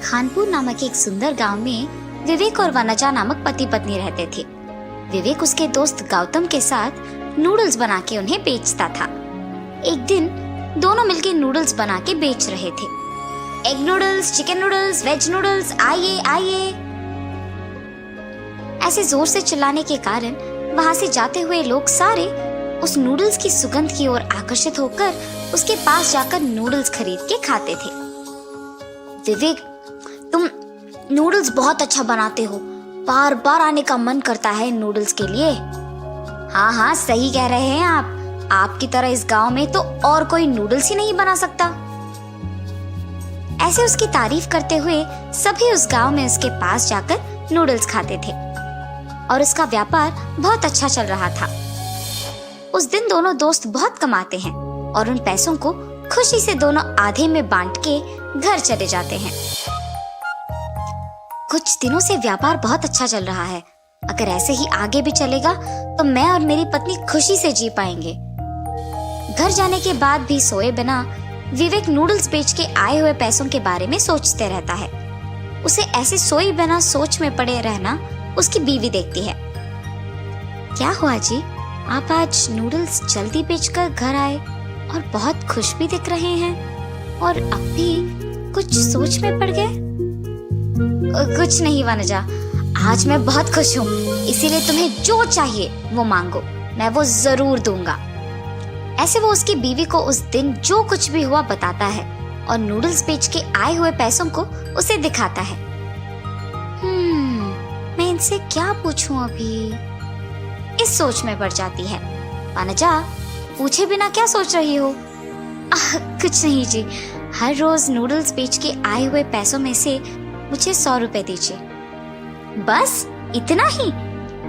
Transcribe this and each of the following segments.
खानपुर नामक एक सुंदर गांव में विवेक और वनजा नामक पति पत्नी रहते थे। विवेक उसके दोस्त गौतम के साथ नूडल्स बना के उन्हें बेचता था। एक दिन दोनों मिलकर नूडल्स बना के बेच रहे थे। Egg noodles, chicken noodles, veg noodles, आइए आइए। ऐसे जोर से चिल्लाने के कारण वहां से जाते हुए लोग सारे उस नूडल्स की सुगंध की ओर आकर्षित होकर उसके पास जाकर नूडल्स खरीद के खाते थे। विवेक, तुम नूडल्स बहुत अच्छा बनाते हो, बार बार आने का मन करता है नूडल्स के लिए। हाँ हाँ, सही कह रहे हैं आप। आपकी तरह इस गांव में तो और कोई नूडल्स ही नहीं बना सकता। ऐसे उसकी तारीफ करते हुए सभी उस गांव में उसके पास जाकर नूडल्स खाते थे और उसका व्यापार बहुत अच्छा चल रहा था। उस दिन दोनों दोस्त बहुत कमाते हैं और उन पैसों को खुशी से दोनों आधे में बांट के घर चले जाते हैं। कुछ दिनों से व्यापार बहुत अच्छा चल रहा है। अगर ऐसे ही आगे भी चलेगा तो मैं और मेरी पत्नी खुशी से जी पाएंगे। घर जाने के बाद भी सोए बिना विवेक नूडल्स बेच के आए हुए पैसों के बारे में सोचते रहता है। उसे ऐसे सोए बिना सोच में पड़े रहना उसकी बीवी देखती है। क्या हुआ जी, आप आज नूडल्स जल्दी बेचकर घर आए और बहुत खुश भी दिख रहे हैं और अब भी कुछ सोच में पड़ गए? कुछ नहीं वनजा, आज मैं बहुत खुश हूँ, इसीलिए तुम्हें जो चाहिए वो मांगो, मैं वो जरूर दूंगा। ऐसे वो उसकी बीवी को उस दिन जो कुछ भी हुआ बताता है और नूडल्स बेच के आए हुए पैसों को उसे दिखाता है। मैं इनसे क्या पूछूं अभी, इस सोच में पड़ जाती है। वनजा, पूछे बिना क्या सोच रही हो? कुछ नहीं जी, हर रोज नूडल्स बेच के आए हुए पैसों में से मुझे 100 रुपए दीजिए। बस इतना ही?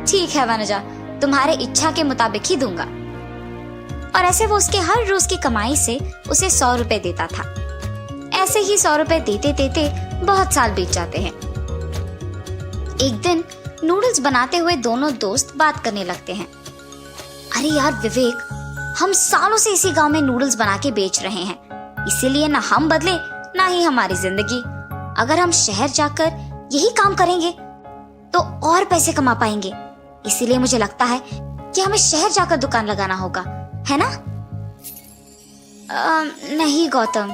ठीक है वनजा, तुम्हारे इच्छा के मुताबिक ही दूंगा। और ऐसे वो उसके हर रोज की कमाई से उसे 100 रुपए देता था। ऐसे ही 100 रुपए देते देते बहुत साल बीत जाते हैं। एक दिन नूडल्स बनाते हुए दोनों दोस्त बात करने लगते हैं। अरे यार विवेक, हम सालों से इसी गांव में नूडल्स बना के बेच रहे हैं, इसीलिए ना हम बदले ना ही हमारी जिंदगी। अगर हम शहर जाकर यही काम करेंगे तो और पैसे कमा पाएंगे। इसीलिए मुझे लगता है कि हमें शहर जाकर दुकान लगाना होगा, है ना? नहीं गौतम,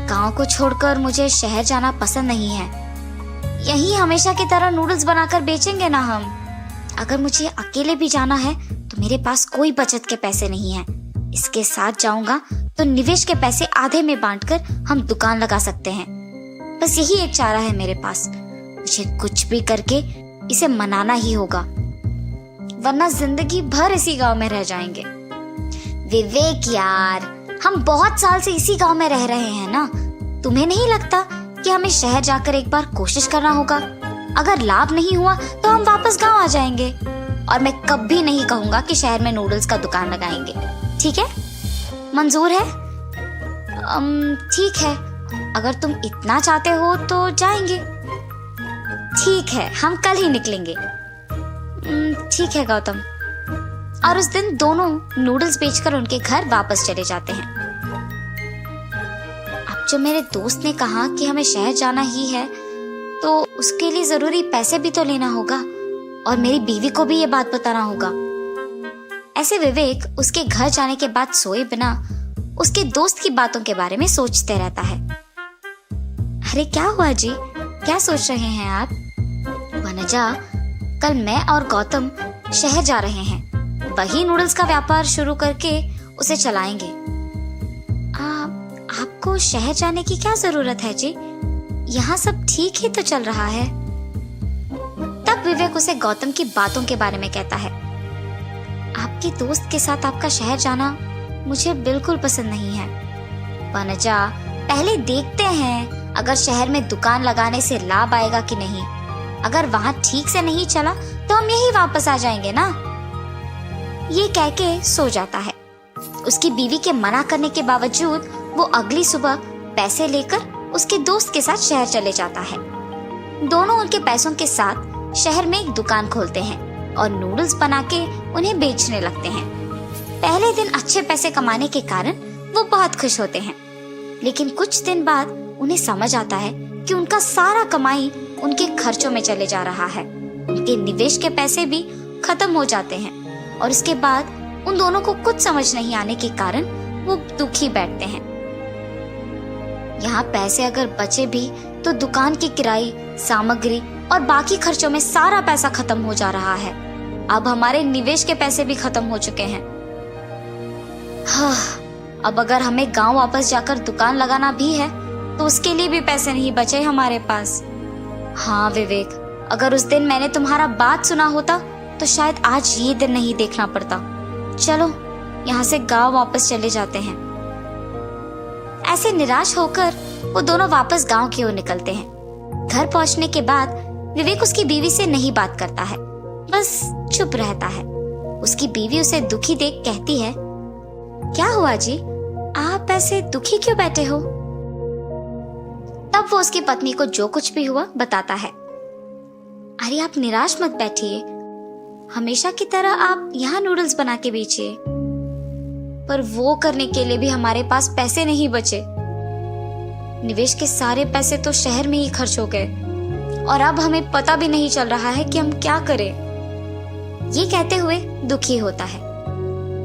गांव को छोड़कर मुझे शहर जाना पसंद नहीं है। यहीं हमेशा की तरह नूडल्स बनाकर बेचेंगे ना हम। अगर मुझे अकेले भी जाना है तो मेरे पास कोई बचत के पैसे नहीं है। इसके साथ जाऊंगा तो निवेश के पैसे आधे में बांटकर हम दुकान लगा सकते हैं। बस यही एक चारा है मेरे पास। मुझे कुछ भी करके इसे मनाना ही होगा, वरना जिंदगी भर इसी गांव में रह जाएंगे। विवेक यार, हम बहुत साल से इसी गांव में रह रहे हैं ना, तुम्हें नहीं लगता कि हमें शहर जाकर एक बार कोशिश करना होगा? अगर लाभ नहीं हुआ तो हम वापस गांव आ जाएंगे। और मैं कभी नहीं कहूंगा कि शहर में नूडल्स का दुकान लगाएंगे। ठीक है? मंजूर है? ठीक है, अगर तुम इतना चाहते हो तो जाएंगे। ठीक है, हम कल ही निकलेंगे। ठीक है गौतम। और उस दिन दोनों नूडल्स बेचकर उनके घर वापस चले जाते हैं। अब जो मेरे दोस्त ने कहा कि हमें शहर जाना ही है, तो उसके लिए जरूरी पैसे भी तो लेना होगा और मेरी बीवी को भी ये बात बताना होगा। ऐसे विवेक उसके घर जाने के बाद सोए बिना उसके दोस्त की बातों के बारे में सोचते रहता है। अरे क्या हुआ जी, क्या सोच रहे हैं आप? वनजा, कल मैं और गौतम शहर जा रहे हैं, वही नूडल्स का व्यापार शुरू करके उसे चलाएंगे। आपको शहर जाने की क्या जरूरत है जी? यहाँ सब ठीक ही तो चल रहा है। तब विवेक उसे गौतम की बातों के बारे में कहता है। आपके दोस्त के साथ आपका शहर जाना मुझे बिल्कुल पसंद नहीं है। वनजा, पहले देखते हैं अगर शहर में दुकान लगाने से लाभ आएगा कि नहीं। अगर वहाँ ठीक से नहीं चला तो हम यही वापस आ जाएंगे ना। ये कह के सो जाता है। उसकी बीवी के मना करने के बावजूद वो अगली सुबह पैसे लेकर उसके दोस्त के साथ शहर चले जाता है। दोनों उनके पैसों के साथ शहर में एक दुकान खोलते हैं और नूडल्स बना के उन्हें बेचने लगते हैं। पहले दिन अच्छे पैसे कमाने के कारण वो बहुत खुश होते हैं। लेकिन कुछ दिन बाद उन्हें समझ आता है कि उनका सारा कमाई उनके खर्चों में चले जा रहा है। उनके निवेश के पैसे भी खत्म हो जाते हैं और इसके बाद उन दोनों को कुछ समझ नहीं आने के कारण वो दुखी बैठते हैं। यहाँ पैसे अगर बचे भी तो दुकान की किराई, सामग्री और बाकी खर्चों में सारा पैसा खत्म हो जा रहा है। अब हमारे निवेश के पैसे भी खत्म हो चुके हैं। हाँ, अब अगर हमें गांव वापस जाकर दुकान लगाना भी है तो उसके लिए भी पैसे नहीं बचे हमारे पास। हाँ विवेक, अगर उस दिन मैंने तुम्हारा बात सुना होता तो शायद आज ये दिन नहीं देखना पड़ता। चलो यहाँ से गांव वापस चले जाते हैं। ऐसे निराश होकर वो दोनों वापस गांव की ओर निकलते हैं। घर पहुंचने के बाद विवेक उसकी बीवी से नहीं बात करता है, बस चुप रहता है। उसकी बीवी उसे दुखी देख कहती है, क्या हुआ जी, आप ऐसे दुखी क्यों बैठे हो? तब वो उसकी पत्नी को जो कुछ भी हुआ बताता है। अरे आप निराश मत बैठिए, हमेशा की तरह आप यहाँ नूडल्स बना के बेचिए। पर वो करने के लिए भी हमारे पास पैसे नहीं बचे। निवेश के सारे पैसे तो शहर में ही खर्च हो गए और अब हमें पता भी नहीं चल रहा है कि हम क्या करें। ये कहते हुए दुखी होता है।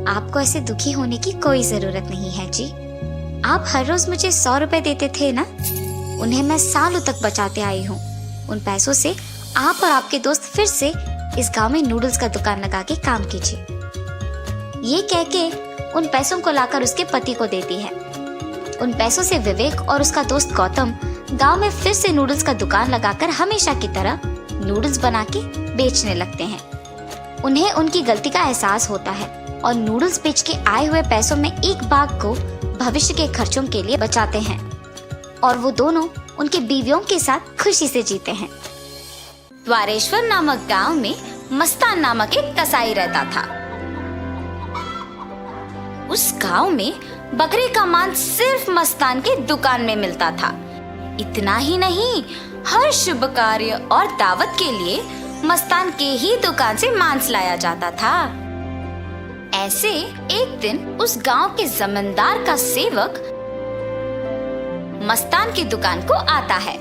आपको ऐसे दुखी होने की कोई जरूरत नहीं है जी। आप हर रोज मुझे 100 रुपए देते थे ना, उन्हें मैं सालों तक बचाते आई हूँ। उन पैसों से आप और आपके दोस्त फिर से इस गांव में नूडल्स का दुकान लगा के काम कीजिए। ये कह के उन पैसों को लाकर उसके पति को देती है। उन पैसों से विवेक और उसका दोस्त गौतम गांव में फिर से नूडल्स का दुकान लगाकर हमेशा की तरह नूडल्स बना के बेचने लगते हैं। उन्हें उनकी गलती का एहसास होता है और नूडल्स बेच के आए हुए पैसों में एक भाग को भविष्य के खर्चों के लिए बचाते हैं और वो दोनों उनके बीवियों के साथ खुशी से जीते हैं। द्वारेश्वर नामक गांव में मस्तान नामक एक कसाई रहता था। उस गांव में बकरे का मांस सिर्फ मस्तान के दुकान में मिलता था। इतना ही नहीं, हर शुभ कार्य और दावत के लिए मस्तान के ही दुकान से मांस लाया जाता था। ऐसे एक दिन उस गांव के जमींदार का सेवक मस्तान की दुकान को आता है।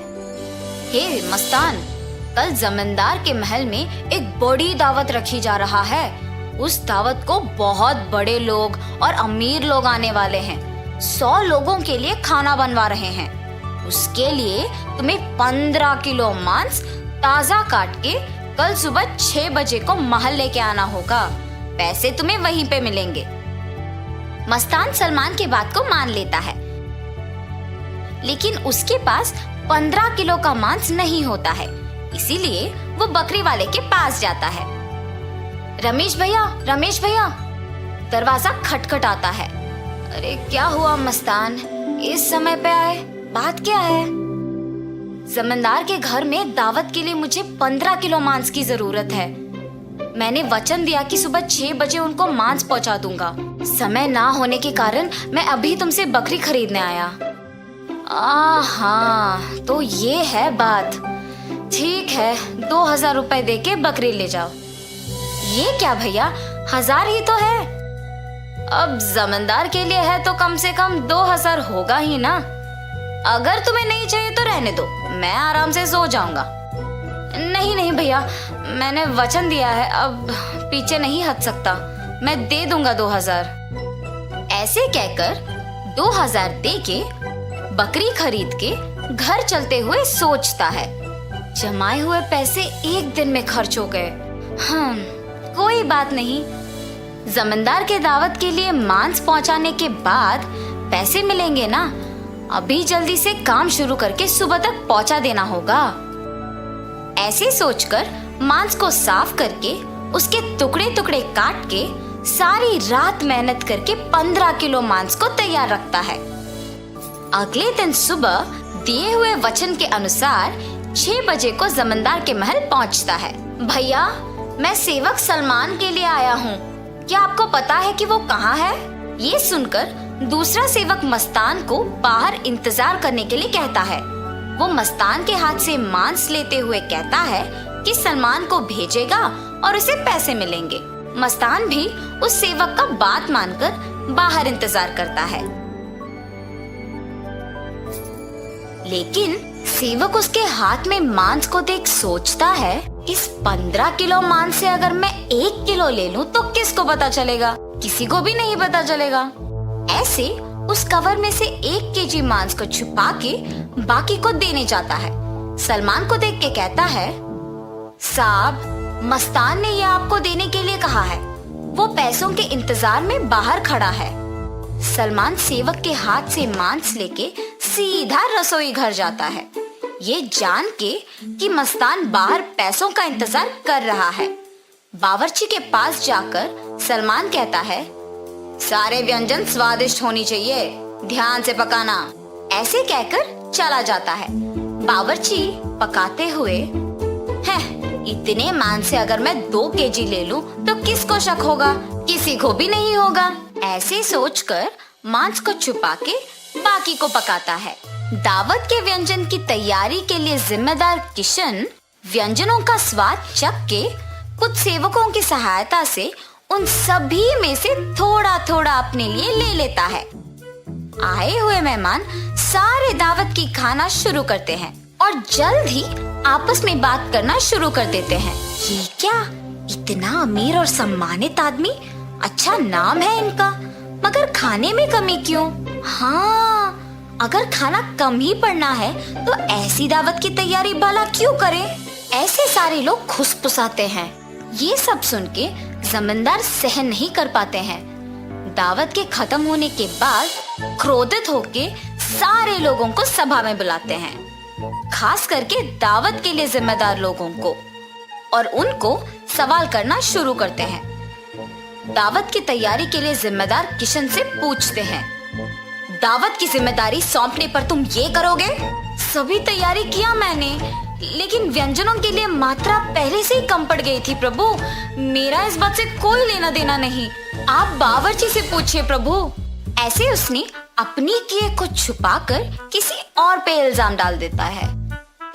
हे मस्तान, कल जमींदार के महल में एक बड़ी दावत रखी जा रहा है। उस दावत को बहुत बड़े लोग और अमीर लोग आने वाले हैं। 100 लोगों के लिए खाना बनवा रहे हैं। उसके लिए तुम्हें 15 किलो मांस ताजा काट के कल सुबह 6 बजे को महल लेके आना होगा। पैसे तुम्हें वहीं पे मिलेंगे। मस्तान सलमान की बात को मान लेता है, लेकिन उसके पास 15 किलो का मांस नहीं होता है। इसीलिए वो बकरी वाले के पास जाता है। रमेश भैया, दरवाजा खटखटाता है। अरे क्या हुआ मस्तान, इस समय पे आए, बात क्या है? जमींदार के घर में दावत के लिए मुझे 15 किलो मांस की जरूरत है। मैंने वचन दिया कि सुबह 6 बजे उनको मांस पहुंचा दूंगा। समय ना होने के कारण मैं अभी तुमसे बकरी खरीदने आया। हाँ, तो ये है बात। ठीक है, 2000 रुपए दे के बकरी ले जाओ। ये क्या भैया, 1000 ही तो है। अब जमींदार के लिए है तो कम से कम 2000 होगा ही ना। अगर तुम्हें नहीं चाहिए तो रहने दो, मैं आराम से सो जाऊंगा। नहीं भैया, मैंने वचन दिया है, अब पीछे नहीं हट सकता। मैं दे दूंगा 2000। ऐसे कहकर 2000 दे के बकरी खरीद के घर चलते हुए सोचता है, जमाए हुए पैसे एक दिन में खर्च हो गए। कोई बात नहीं, जमींदार के दावत के लिए मांस पहुंचाने के बाद पैसे मिलेंगे ना। अभी जल्दी से काम शुरू करके सुबह तक पहुंचा देना होगा। ऐसे सोचकर मांस को साफ करके उसके टुकड़े टुकड़े काट के सारी रात मेहनत करके 15 किलो मांस को तैयार रखता है। अगले दिन सुबह दिए हुए वचन के अनुसार 6 बजे को जमींदार के महल पहुंचता है। भैया, मैं सेवक सलमान के लिए आया हूँ, क्या आपको पता है कि वो कहाँ है? ये सुनकर दूसरा सेवक मस्तान को बाहर इंतजार करने के लिए कहता है। वो मस्तान के हाथ से मांस लेते हुए कहता है कि सलमान को भेजेगा और उसे पैसे मिलेंगे। मस्तान भी उस सेवक का बात मानकर बाहर इंतजार करता है। लेकिन सेवक उसके हाथ में मांस को देख सोचता है, इस 15 किलो मांस से अगर मैं 1 किलो ले लूं तो किसको पता चलेगा? किसी को भी नहीं पता चलेगा। ऐसे उस कवर में से 1 केजी मांस को छुपा के बाकी को देने जाता है। सलमान को देख के कहता है, साहब, मस्तान ने ये आपको देने के लिए कहा है। वो पैसों के इंतजार में बाहर खड़ा है। सलमान सेवक के हाथ से मांस लेके सीधा रसोई घर जाता है, ये जान के कि मस्तान बाहर पैसों का इंतजार कर रहा है। बावर्ची के पास जाकर सलमान कहता है, सारे व्यंजन स्वादिष्ट होनी चाहिए, ध्यान से पकाना। ऐसे कहकर चला जाता है। बावर्ची पकाते हुए, इतने मांस से अगर मैं 2 केजी ले लूं तो किसको शक होगा? किसी को भी नहीं होगा। ऐसे सोचकर मांस को छुपा के बाकी को पकाता है। दावत के व्यंजन की तैयारी के लिए जिम्मेदार किशन व्यंजनों का स्वाद चख के कुछ सेवकों की सहायता से उन सभी में से थोड़ा थोड़ा अपने लिए ले लेता है। आए हुए मेहमान सारे दावत की खाना शुरू करते हैं और जल्द ही आपस में बात करना शुरू कर देते हैं। ये क्या, इतना अमीर और सम्मानित आदमी, अच्छा नाम है इनका, मगर खाने में कमी क्यों? हाँ, अगर खाना कम ही पड़ना है तो ऐसी दावत की तैयारी भला क्यों करें? ऐसे सारे लोग खुसफुसाते हैं। ये सब सुन के जमींदार सहन नहीं कर पाते हैं। दावत के खत्म होने के बाद क्रोधित होके सारे लोगों को सभा में बुलाते हैं, खास करके दावत के लिए जिम्मेदार लोगों को, और उनको सवाल करना शुरू करते हैं। दावत की तैयारी के लिए जिम्मेदार किशन से पूछते हैं, दावत की जिम्मेदारी सौंपने पर तुम ये करोगे? सभी तैयारी किया मैंने, लेकिन व्यंजनों के लिए मात्रा पहले से ही कम पड़ गई थी प्रभु। मेरा इस बात से कोई लेना देना नहीं, आप बावर्ची से पूछिए प्रभु। ऐसे उसने अपनी किए को छुपाकर किसी और पे इल्जाम डाल देता है।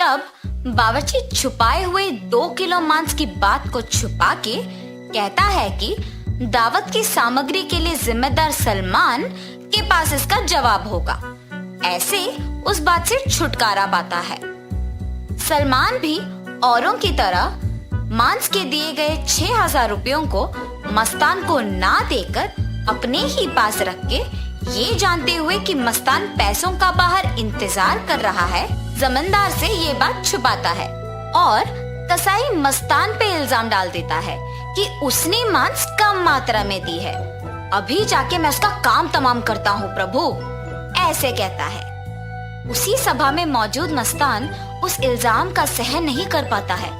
तब बावर्ची छुपाए हुए 2 किलो मांस की बात को छुपा के कहता है कि दावत की सामग्री के लिए जिम्मेदार सलमान के पास इसका जवाब होगा। ऐसे उस बात से छुटकारा पाता है। सलमान भी औरों की तरह मांस के दिए गए 6000 रुपयों को मस्तान को ना देकर अपने ही पास रख के, ये जानते हुए कि मस्तान पैसों का बाहर इंतजार कर रहा है, जमींदार से ये बात छुपाता है और कसाई मस्तान पे इल्जाम डाल देता है कि उसने मांस कम मात्रा में दी है। अभी जाके मैं उसका काम तमाम करता हूँ प्रभु, ऐसे कहता है। उसी सभा में मौजूद मस्तान उस इल्जाम का सहन नहीं कर पाता है।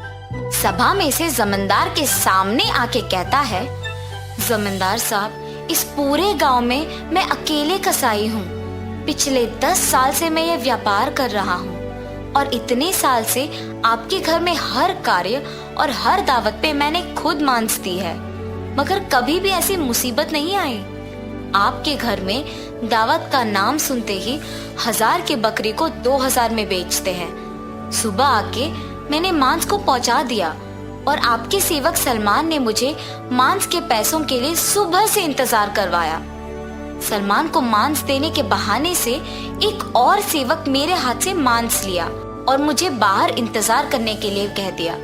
सभा में से जमींदार के सामने आके कहता है, जमींदार साहब, इस पूरे गांव में मैं अकेले कसाई हूँ। पिछले 10 साल से मैं ये व्यापार कर रहा हूँ और इतने साल से आपके घर में हर कार्य और हर दावत पे मैंने खुद मांस दी है, मगर कभी भी ऐसी मुसीबत नहीं आई। आपके घर में दावत का नाम सुनते ही 1000 की बकरी को 2000 में बेचते हैं। सुबह आके मैंने मांस को पहुंचा दिया और आपके सेवक सलमान ने मुझे मांस के पैसों के लिए सुबह से इंतजार करवाया। सलमान को मांस देने के बहाने से एक और सेवक मेरे हाथ से मांस लिया और मुझे बाहर इंतजार करने के लिए कह दिया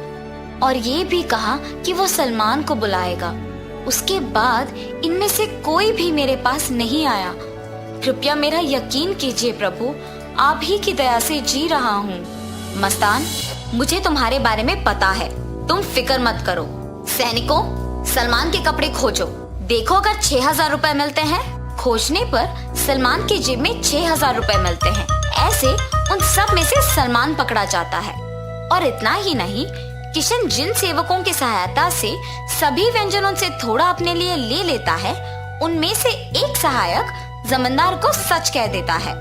और ये भी कहा कि वो सलमान को बुलाएगा। उसके बाद इनमें से कोई भी मेरे पास नहीं आया। कृपया मेरा यकीन कीजिए प्रभु, आप ही की दया से जी रहा हूँ। मस्तान, मुझे तुम्हारे बारे में पता है, तुम फिक्र मत करो। सैनिकों, सलमान के कपड़े खोजो, देखो अगर 6000 रुपए मिलते हैं। खोजने पर सलमान की जेब में 6000 रुपए मिलते हैं। ऐसे उन सब में से सलमान पकड़ा जाता है। और इतना ही नहीं, किशन जिन सेवकों की सहायता से सभी व्यंजनों से थोड़ा अपने लिए ले लेता है, उनमें से एक सहायक जमींदार को सच कह देता है।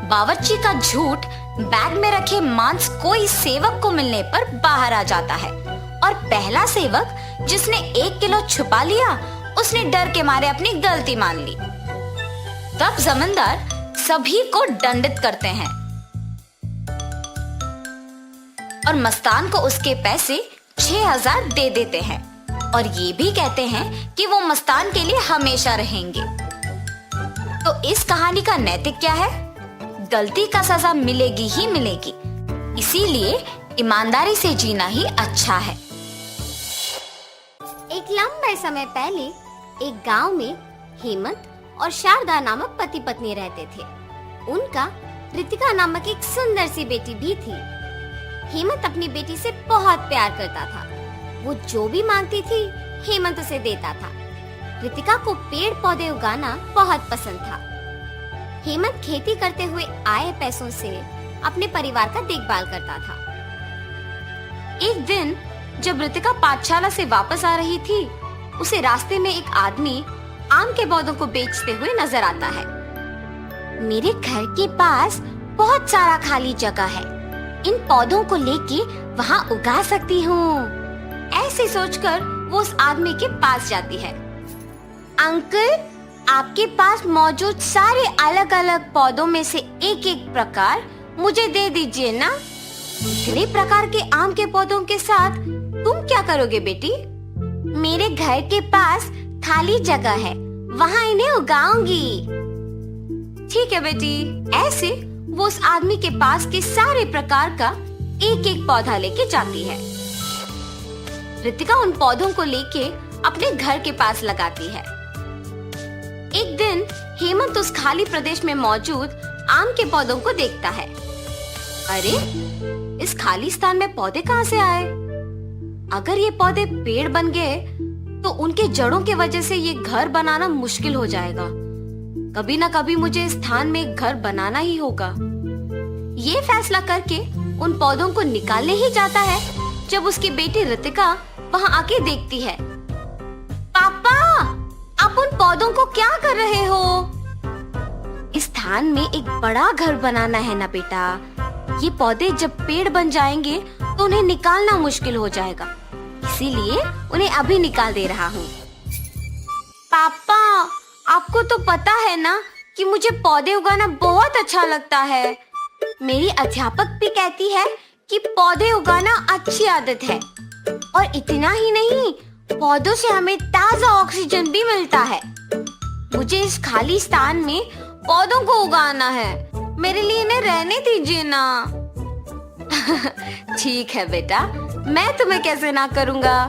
बावर्ची का झूठ बैग में रखे मांस कोई सेवक को मिलने पर बाहर आ जाता है और पहला सेवक जिसने 1 किलो छुपा लिया, उसने डर के मारे अपनी गलती मान ली। तब जमींदार सभी को दंडित करते हैं और मस्तान को उसके पैसे 6000 दे देते हैं और ये भी कहते हैं कि वो मस्तान के लिए हमेशा रहेंगे। तो इस कहानी का नैतिक क्या है? गलती का सजा मिलेगी ही मिलेगी, इसीलिए ईमानदारी से जीना ही अच्छा है। एक लंबे समय पहले एक गांव में हेमंत और शारदा नामक पति पत्नी रहते थे। उनका रितिका नामक एक सुंदर सी बेटी भी थी। हेमंत अपनी बेटी से बहुत प्यार करता था। वो जो भी मांगती थी हेमंत उसे देता था। रितिका को पेड़ पौधे उगाना बहुत पसंद था। हेमंत खेती करते हुए आए पैसों से अपने परिवार का देखभाल करता था। एक दिन जब रितिका पाठशाला से वापस आ रही थी, उसे रास्ते में एक आदमी आम के पौधों को बेचते हुए नजर आता है। मेरे घर के पास बहुत सारा खाली जगह है, इन पौधों को लेके वहाँ उगा सकती हूँ। ऐसे सोचकर वो उस आदमी के पास जाती है। अंकल, आपके पास मौजूद सारे अलग अलग पौधों में से एक एक प्रकार मुझे दे दीजिए ना। इतने प्रकार के आम के पौधों के साथ तुम क्या करोगे बेटी? मेरे घर के पास खाली जगह है, वहाँ इन्हें उगाऊंगी। ठीक है बेटी। ऐसे वो उस आदमी के पास के सारे प्रकार का एक एक पौधा लेके जाती है। रितिका उन पौधों को लेके अपने घर के पास लगाती है। एक दिन हेमंत उस खाली प्रदेश में मौजूद आम के पौधों को देखता है। अरे, इस खाली स्थान में पौधे कहाँ से आए? अगर ये पौधे पेड़ बन गए तो उनके जड़ों के वजह से ये घर बनाना मुश्किल हो जाएगा। कभी ना कभी मुझे इस स्थान में एक घर बनाना ही होगा। ये फैसला करके उन पौधों को निकालने ही जाता है जब उसकी बेटी रितिका वहाँ आके देखती है। पापा, आप उन पौधों को क्या कर रहे हो? इस स्थान में एक बड़ा घर बनाना है ना बेटा। ये पौधे जब पेड़ बन जाएंगे तो उन्हें निकालना मुश्किल हो जाएगा, इसीलिए उन्हें अभी निकाल दे रहा हूँ। पापा, आपको तो पता है ना कि मुझे पौधे उगाना बहुत अच्छा लगता है। मेरी अध्यापक भी कहती है कि पौधे उगाना अच्छी आदत है, और इतना ही नहीं, पौधों से हमें ताजा ऑक्सीजन भी मिलता है। मुझे इस खाली स्थान में पौधों को उगाना है, मेरे लिए इन्हें रहने दीजिए ना। ठीक है बेटा, मैं तुम्हें कैसे ना करूँगा।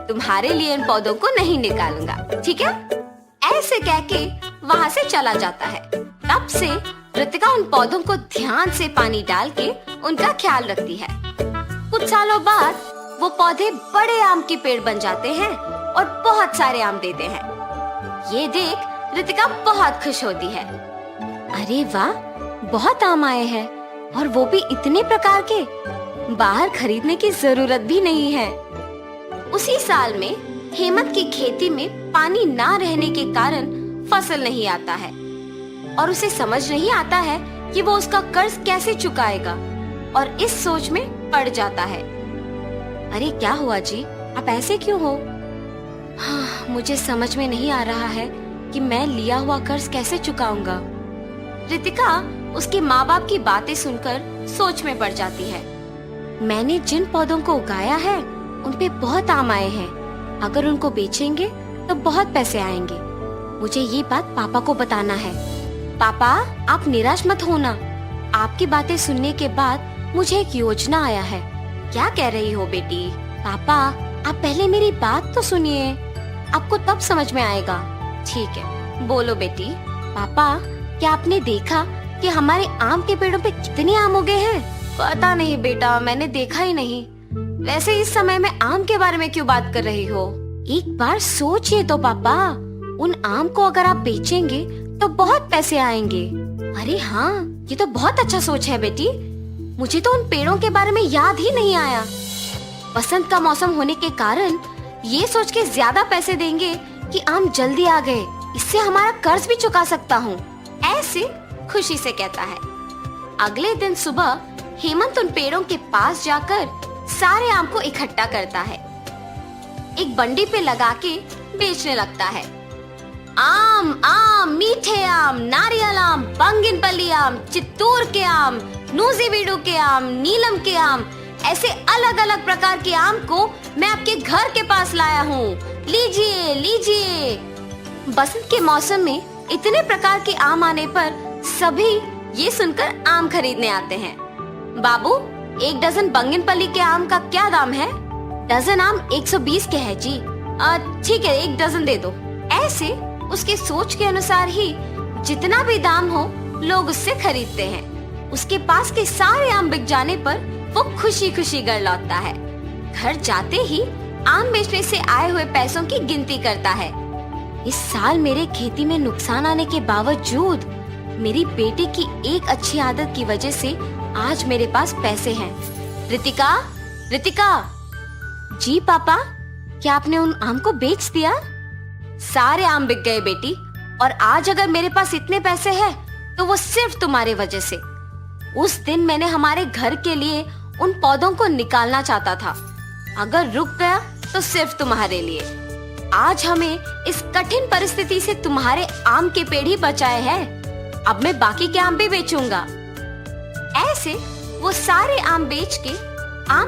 तुम्हारे लिए इन पौधों को नहीं निकालूंगा, ठीक है? ऐसे कह के वहाँ से चला जाता है। तब से रितिका उन पौधों को ध्यान से पानी डाल के उनका ख्याल रखती है। कुछ सालों बाद वो पौधे बड़े आम के पेड़ बन जाते हैं और बहुत सारे आम देते हैं। ये देख रितिका बहुत खुश होती है। अरे वाह, बहुत आम आए हैं, और वो भी इतने प्रकार के। बाहर खरीदने की जरूरत भी नहीं है। उसी साल में हेमंत की खेती में पानी ना रहने के कारण फसल नहीं आता है, और उसे समझ नहीं आता है कि वो उसका कर्ज कैसे चुकाएगा, और इस सोच में पड़ जाता है। अरे क्या हुआ जी, आप ऐसे क्यों हो? हाँ, मुझे समझ में नहीं आ रहा है कि मैं लिया हुआ कर्ज कैसे चुकाऊंगा। रितिका उसके माँ बाप की बातें सुनकर सोच में पड़ जाती है। मैंने जिन पौधों को उगाया है उन पे बहुत आम आए हैं। अगर उनको बेचेंगे तो बहुत पैसे आएंगे। मुझे ये बात पापा को बताना है। पापा, आप निराश मत होना। आपकी बातें सुनने के बाद मुझे एक योजना आया है। क्या कह रही हो बेटी? पापा, आप पहले मेरी बात तो सुनिए, आपको तब समझ में आएगा। ठीक है, बोलो बेटी। पापा, क्या आपने देखा कि हमारे आम के पेड़ों पे कितने आम उगे हैं? पता नहीं बेटा, मैंने देखा ही नहीं। वैसे इस समय में आम के बारे में क्यों बात कर रही हो? एक बार सोचिए तो पापा, उन आम को अगर आप बेचेंगे तो बहुत पैसे आएंगे। अरे हाँ, ये तो बहुत अच्छा सोच है बेटी। मुझे तो उन पेड़ों के बारे में याद ही नहीं आया। बसंत का मौसम होने के कारण ये सोच के ज्यादा पैसे देंगे कि आम जल्दी आ गए, इससे हमारा कर्ज भी चुका सकता हूँ। ऐसे खुशी से कहता है। अगले दिन सुबह हेमंत उन पेड़ों के पास जाकर सारे आम को इकट्ठा करता है, एक बंडी पे लगा के बेचने लगता है। आम आम, मीठे आम, नारियल आम, बंगिनपल्ली आम, चित्तूर के आम, नूजीबीडू के आम, नीलम के आम, ऐसे अलग अलग प्रकार के आम को मैं आपके घर के पास लाया हूँ। लीजिए लीजिए। बसंत के मौसम में इतने प्रकार के आम आने पर सभी ये सुनकर आम खरीदने आते हैं। बाबू, 1 डजन बंगिनपल्ली के आम का क्या दाम है? डजन आम 120 के है जी। ठीक है, 1 डजन दे दो। ऐसे उसके सोच के अनुसार ही जितना भी दाम हो लोग उससे खरीदते हैं। उसके पास के सारे आम बिक जाने पर वो खुशी खुशी घर लौटता है। घर जाते ही आम बेचने से आए हुए पैसों की गिनती करता है। इस साल मेरे खेती में नुकसान आने के बावजूद मेरी बेटी की एक अच्छी आदत की वजह से आज मेरे पास पैसे हैं। रितिका, रितिका। जी पापा, क्या आपने उन आम को बेच दिया? सारे आम बिक गए बेटी, और आज अगर मेरे पास इतने पैसे हैं तो वो सिर्फ तुम्हारे वजह से। उस दिन मैंने हमारे घर के लिए उन पौधों को निकालना चाहता था, अगर रुक गया तो सिर्फ तुम्हारे लिए। आज हमें इस कठिन परिस्थिति से तुम्हारे आम के पेड़ ही बचाए हैं। अब मैं बाकी के आम भी बेचूंगा। ऐसे वो सारे आम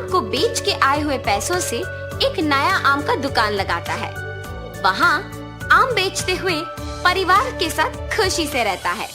को बेच के आए हुए पैसों से एक नया आम का दुकान लगाता है। वहाँ आम बेचते हुए परिवार के साथ खुशी से रहता है।